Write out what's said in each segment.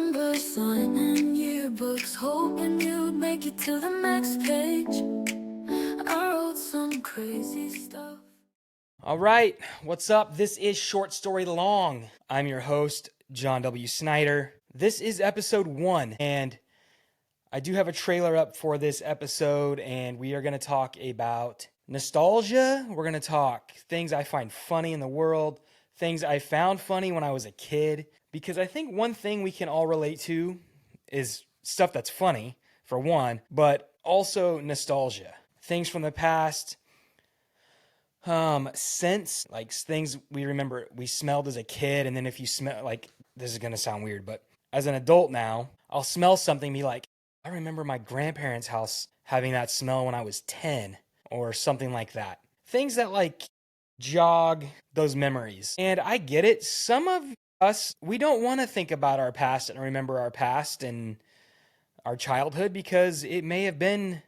remember signing yearbooks, hoping you'd make it to the next page. I wrote some crazy stuff. All right, what's up? This is Short Story Long. I'm your host, John W. Snyder. This is episode 1, and I do have a trailer up for this episode, and we are going to talk about nostalgia. We're going to talk things I find funny in the world, things I found funny when I was a kid, because I think one thing we can all relate to is stuff that's funny, for one, but also nostalgia. Things from the past, scents, like things we remember we smelled as a kid, and then if you smell, like, this is gonna sound weird, but as an adult now, I'll smell something and be like, I remember my grandparents' house having that smell when I was 10, or something like that. Things that like jog those memories. And I get it. Some of us, we don't want to think about our past and remember our past and our childhood because it may have been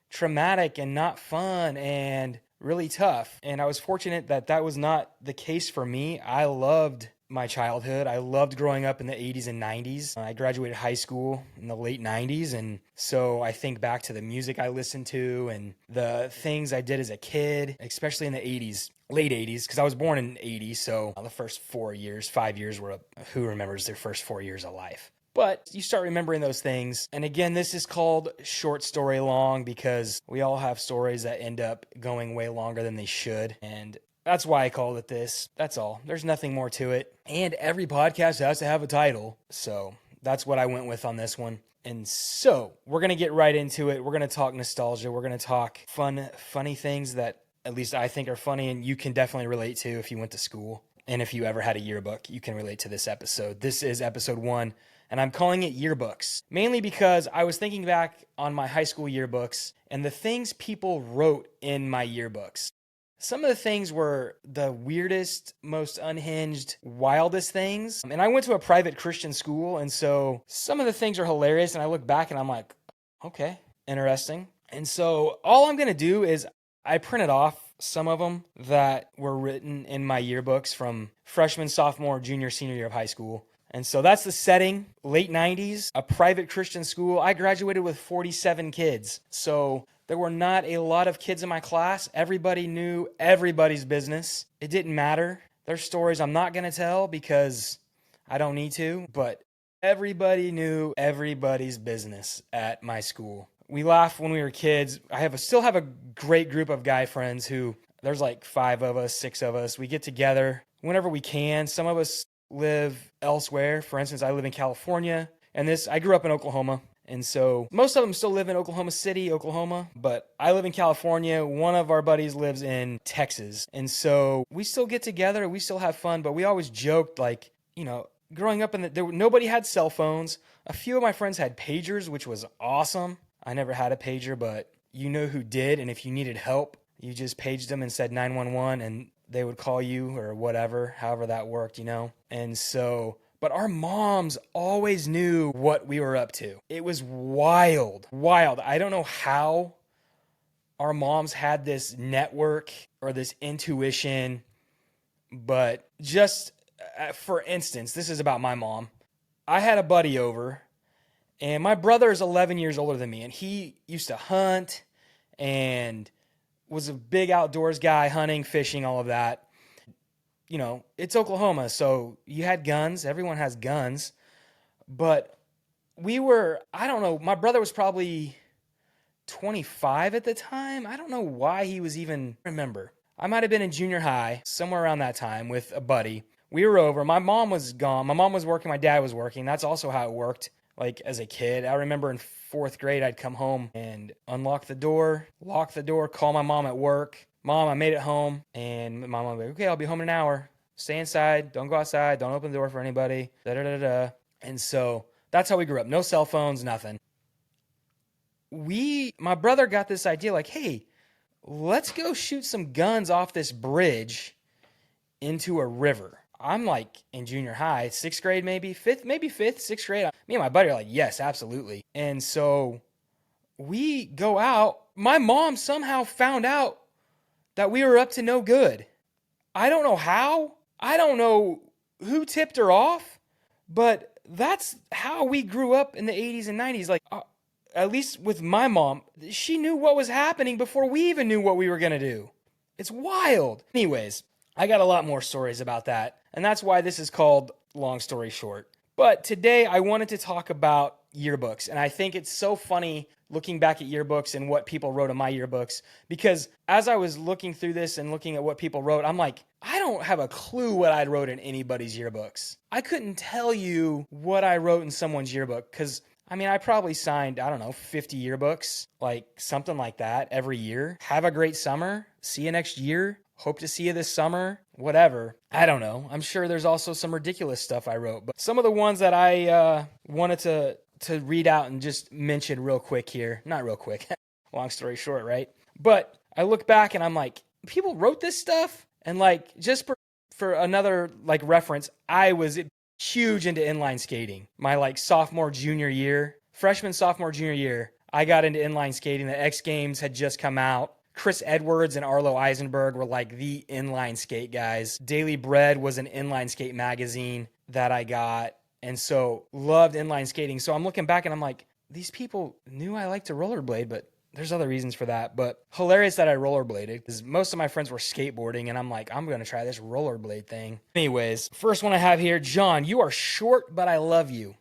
traumatic and not fun and really tough. And I was fortunate that that was not the case for me. I loved my childhood. I loved growing up in the 80s and 90s. I graduated high school in the late 90s. And so I think back to the music I listened to and the things I did as a kid, especially in the 80s, late 80s, because I was born in 80. So the first 5 years were, who remembers their first 4 years of life? But you start remembering those things. And again, this is called Short Story Long because we all have stories that end up going way longer than they should. And that's why I called it this. That's all. There's nothing more to it. And every podcast has to have a title. So that's what I went with on this one. And so we're going to get right into it. We're going to talk nostalgia. We're going to talk funny things that at least I think are funny and you can definitely relate to if you went to school. And if you ever had a yearbook, you can relate to this episode. This is episode 1. And I'm calling it Yearbooks, mainly because I was thinking back on my high school yearbooks and the things people wrote in my yearbooks. Some of the things were the weirdest, most unhinged, wildest things. And I went to a private Christian school, and so some of the things are hilarious, and I look back and I'm like, okay, interesting. And so all I'm going to do is I printed off some of them that were written in my yearbooks from freshman, sophomore, junior, senior year of high school. And so that's the setting, late 90s, a private Christian school. I graduated with 47 kids. So there were not a lot of kids in my class. Everybody knew everybody's business. It didn't matter. There's stories I'm not going to tell because I don't need to, but everybody knew everybody's business at my school. We laughed when we were kids. Still have a great group of guy friends who, there's like 5 of us, 6 of us. We get together whenever we can. Some of us live elsewhere. For instance, I live in California, and I grew up in Oklahoma. And so most of them still live in Oklahoma City, Oklahoma, but I live in California. One of our buddies lives in Texas. And so we still get together, we still have fun, but we always joked like, growing up nobody had cell phones. A few of my friends had pagers, which was awesome. I never had a pager, but you know who did. And if you needed help, you just paged them and said 911 and they would call you or whatever, however that worked, And so, but our moms always knew what we were up to. It was wild. I don't know how our moms had this network or this intuition, but just for instance, this is about my mom. I had a buddy over, and my brother is 11 years older than me, and he used to hunt and was a big outdoors guy, hunting, fishing, all of that. It's Oklahoma, so you had guns. Everyone has guns. But I don't know, my brother was probably 25 at the time. I don't know why he was even, remember. I might have been in junior high, somewhere around that time, with a buddy. We were over. My mom was gone. My mom was working. My dad was working. That's also how it worked, like, as a kid. I remember in 4th grade, I'd come home and unlock the door, lock the door, call my mom at work. Mom, I made it home. And my mom would be like, okay, I'll be home in an hour. Stay inside. Don't go outside. Don't open the door for anybody. Da-da-da-da. And so that's how we grew up. No cell phones, nothing. My brother got this idea like, hey, let's go shoot some guns off this bridge into a river. I'm like in junior high, 6th grade, maybe 5th, 6th grade. Me and my buddy are like, yes, absolutely. And so we go out. My mom somehow found out that we were up to no good. I don't know how. I don't know who tipped her off, but that's how we grew up in the 80s and 90s. Like, at least with my mom, she knew what was happening before we even knew what we were going to do. It's wild. Anyways, I got a lot more stories about that, and that's why this is called Long Story Short. But today I wanted to talk about yearbooks, and I think it's so funny looking back at yearbooks and what people wrote in my yearbooks, because as I was looking through this and looking at what people wrote, I'm like, I don't have a clue what I wrote in anybody's yearbooks. I couldn't tell you what I wrote in someone's yearbook, because I mean, I probably signed, I don't know, 50 yearbooks, like something like that every year. Have a great summer. See you next year. Hope to see you this summer. Whatever. I don't know. I'm sure there's also some ridiculous stuff I wrote, but some of the ones that I wanted to read out and just mention real quick here. Not real quick. Long story short, right? But I look back and I'm like, people wrote this stuff? And like, just for another like reference, I was huge into inline skating. My like sophomore, junior year, freshman, sophomore, junior year, I got into inline skating. The X Games had just come out. Chris Edwards and Arlo Eisenberg were like the inline skate guys. Daily Bread was an inline skate magazine that I got. And so loved inline skating. So I'm looking back and I'm like, these people knew I liked to rollerblade, but there's other reasons for that. But hilarious that I rollerbladed, because most of my friends were skateboarding and I'm like, I'm going to try this rollerblade thing. Anyways, first one I have here, John, you are short, but I love you.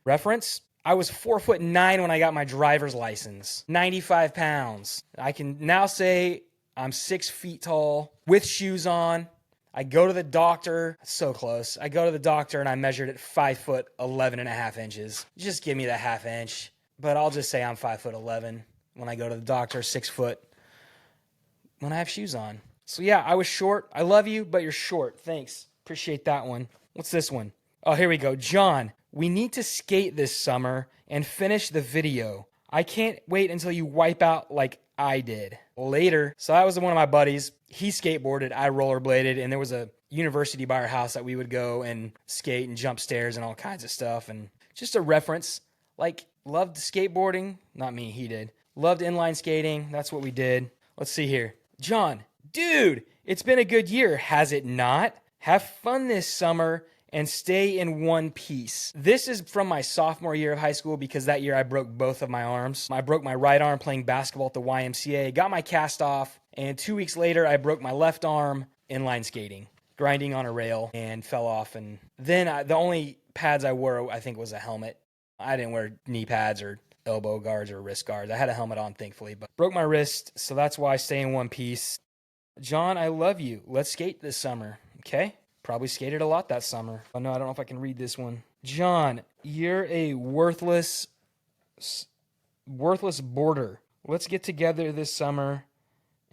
Reference? I was 4'9" when I got my driver's license, 95 pounds. I can now say I'm 6 feet tall with shoes on. I go to the doctor, so close. I go to the doctor and I measured at 5'11.5". Just give me the half inch, but I'll just say I'm 5'11" when I go to the doctor, 6 foot when I have shoes on. So yeah, I was short. I love you, but you're short. Thanks. Appreciate that one. What's this one? Oh, here we go. John, we need to skate this summer and finish the video. I can't wait until you wipe out like I did. Later. So that was one of my buddies. He skateboarded, I rollerbladed, and there was a university by our house that we would go and skate and jump stairs and all kinds of stuff. And just a reference, like, loved skateboarding. Not me, he did. Loved inline skating. That's what we did. Let's see here. John, dude, it's been a good year, has it not? Have fun this summer and stay in one piece. This is from my sophomore year of high school, because that year I broke both of my arms. I broke my right arm playing basketball at the YMCA, got my cast off, and 2 weeks later I broke my left arm inline skating, grinding on a rail, and fell off. And then the only pads I wore, I think, was a helmet. I didn't wear knee pads or elbow guards or wrist guards. I had a helmet on, thankfully, but broke my wrist, so that's why I stay in one piece. John, I love you. Let's skate this summer, okay? Probably skated a lot that summer. Oh no, I don't know if I can read this one. John, you're a worthless boarder. Let's get together this summer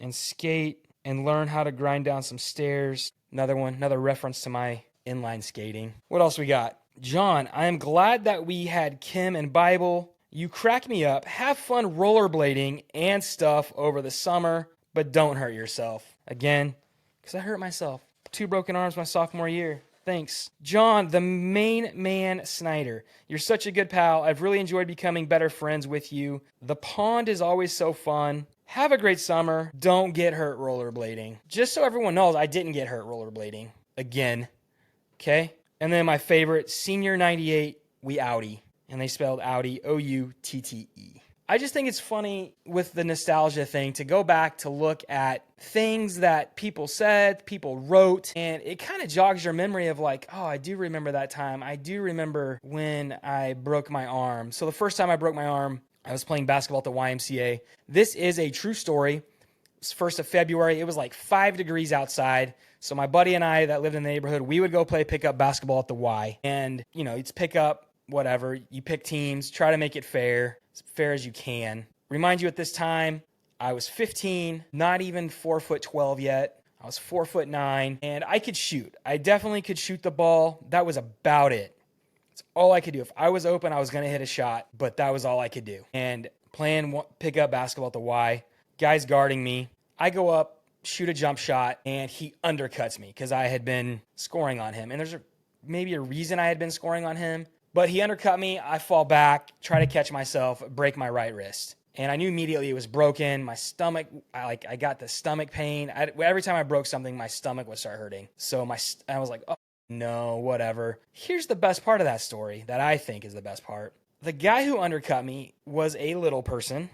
and skate and learn how to grind down some stairs. Another one, another reference to my inline skating. What else we got? John, I am glad that we had Kim and Bible. You crack me up. Have fun rollerblading and stuff over the summer, but don't hurt yourself. Again, because I hurt myself. 2 broken arms my sophomore year. Thanks. John, the main man Snyder. You're such a good pal. I've really enjoyed becoming better friends with you. The pond is always so fun. Have a great summer. Don't get hurt rollerblading. Just so everyone knows, I didn't get hurt rollerblading. Again. Okay? And then my favorite, Senior 98, we outie. And they spelled outie, O-U-T-T-E. I just think it's funny with the nostalgia thing to go back to look at things that people said, people wrote, and it kind of jogs your memory of like, oh, I do remember that time. I do remember when I broke my arm. So the first time I broke my arm, I was playing basketball at the YMCA. This is a true story. It was 1st of February. It was like 5 degrees outside. So my buddy and I that lived in the neighborhood, we would go play pickup basketball at the Y. And, you know, it's pick up, whatever. You pick teams, try to make it fair. As fair as you can. Remind you at this time, I was 15, not even 4'12" yet. I was 4'9", and I could shoot. I definitely could shoot the ball. That was about it. That's all I could do. If I was open, I was going to hit a shot, but that was all I could do. And playing pickup basketball at the Y, guys guarding me. I go up, shoot a jump shot, and he undercuts me because I had been scoring on him. And there's maybe a reason I had been scoring on him. But he undercut me, I fall back, try to catch myself, break my right wrist. And I knew immediately it was broken. My stomach, I got the stomach pain. Every time I broke something, my stomach would start hurting. So I was like, oh, No, whatever. Here's the best part of that story that I think is the best part. The guy who undercut me was a little person,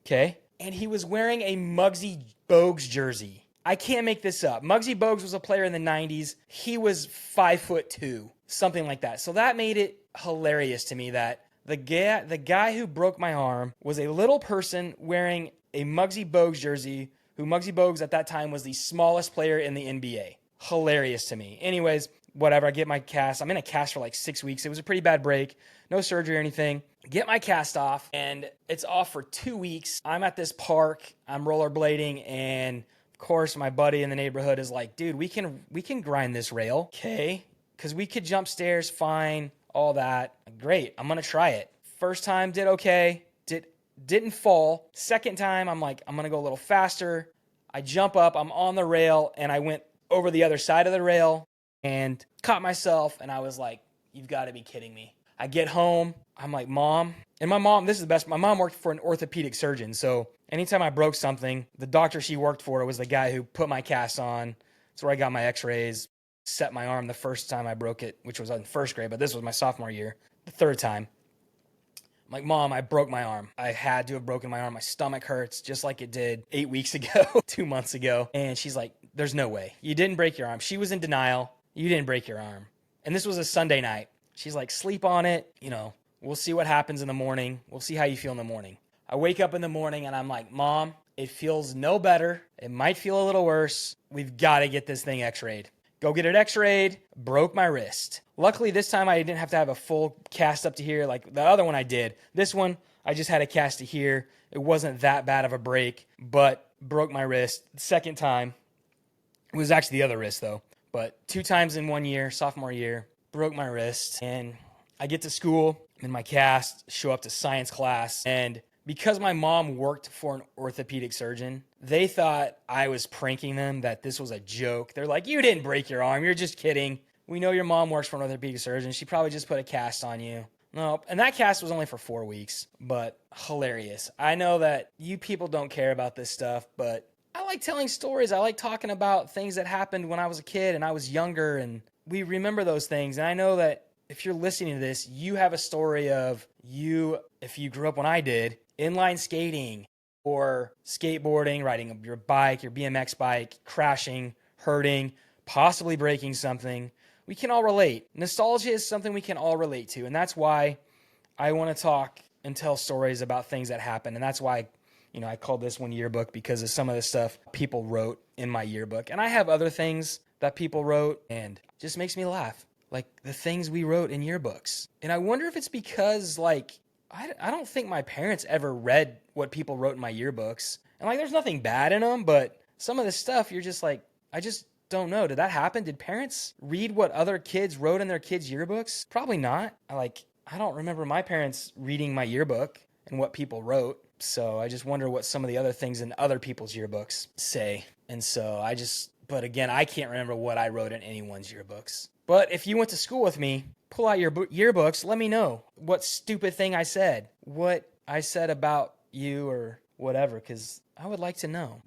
okay? And he was wearing a Muggsy Bogues jersey. I can't make this up. Muggsy Bogues was a player in the 90s. He was 5'2", something like that. So that made it hilarious to me that the guy who broke my arm was a little person wearing a Muggsy Bogues jersey, who Muggsy Bogues at that time was the smallest player in the NBA. Hilarious to me. Anyways, whatever. I get my cast. I'm in a cast for like 6 weeks. It was a pretty bad break. No surgery or anything. Get my cast off, and it's off for 2 weeks. I'm at this park. I'm rollerblading, and of course, my buddy in the neighborhood is like, dude, we can grind this rail, okay? Because we could jump stairs, fine, all that. Great, I'm gonna try it. First time did okay, didn't fall. Second time, I'm like, I'm gonna go a little faster. I jump up, I'm on the rail, and I went over the other side of the rail and caught myself, and I was like, you've got to be kidding me. I get home, I'm like, Mom, and my mom, this is the best, my mom worked for an orthopedic surgeon, so anytime I broke something, the doctor she worked for was the guy who put my cast on. That's where I got my x-rays, set my arm the first time I broke it, which was in first grade, but this was my sophomore year, the third time. I'm like, Mom, I broke my arm. I had to have broken my arm. My stomach hurts just like it did 8 weeks ago, 2 months ago. And she's like, there's no way. You didn't break your arm. She was in denial. You didn't break your arm. And this was a Sunday night. She's like, sleep on it. You know, we'll see what happens in the morning. We'll see how you feel in the morning. I wake up in the morning and I'm like, Mom, it feels no better. It might feel a little worse. We've got to get this thing x-rayed. Go get it x-rayed. Broke my wrist. Luckily, this time I didn't have to have a full cast up to here like the other one I did. This one, I just had a cast to here. It wasn't that bad of a break, but broke my wrist. The second time, it was actually the other wrist though. But 2 times in 1 year, sophomore year, broke my wrist. And I get to school in my cast, show up to science class, and because my mom worked for an orthopedic surgeon, they thought I was pranking them, that this was a joke. They're like, you didn't break your arm. You're just kidding. We know your mom works for an orthopedic surgeon. She probably just put a cast on you. No, and that cast was only for 4 weeks, but hilarious. I know that you people don't care about this stuff, but I like telling stories. I like talking about things that happened when I was a kid and I was younger, and we remember those things. And I know that if you're listening to this, you have a story of you, if you grew up when I did, inline skating or skateboarding, riding your bike, your BMX bike, crashing, hurting, possibly breaking something. We can all relate. Nostalgia is something we can all relate to, and that's why I want to talk and tell stories about things that happened, and that's why, I called this one yearbook, because of some of the stuff people wrote in my yearbook. And I have other things that people wrote, and it just makes me laugh, like the things we wrote in yearbooks. And I wonder if it's because, I don't think my parents ever read what people wrote in my yearbooks. And there's nothing bad in them, but some of the stuff you're just like, I just don't know. Did that happen? Did parents read what other kids wrote in their kids' yearbooks? Probably not. I don't remember my parents reading my yearbook and what people wrote. So I just wonder what some of the other things in other people's yearbooks say. And so but again, I can't remember what I wrote in anyone's yearbooks. But if you went to school with me, pull out your yearbooks, let me know what stupid thing I said, what I said about you or whatever, because I would like to know.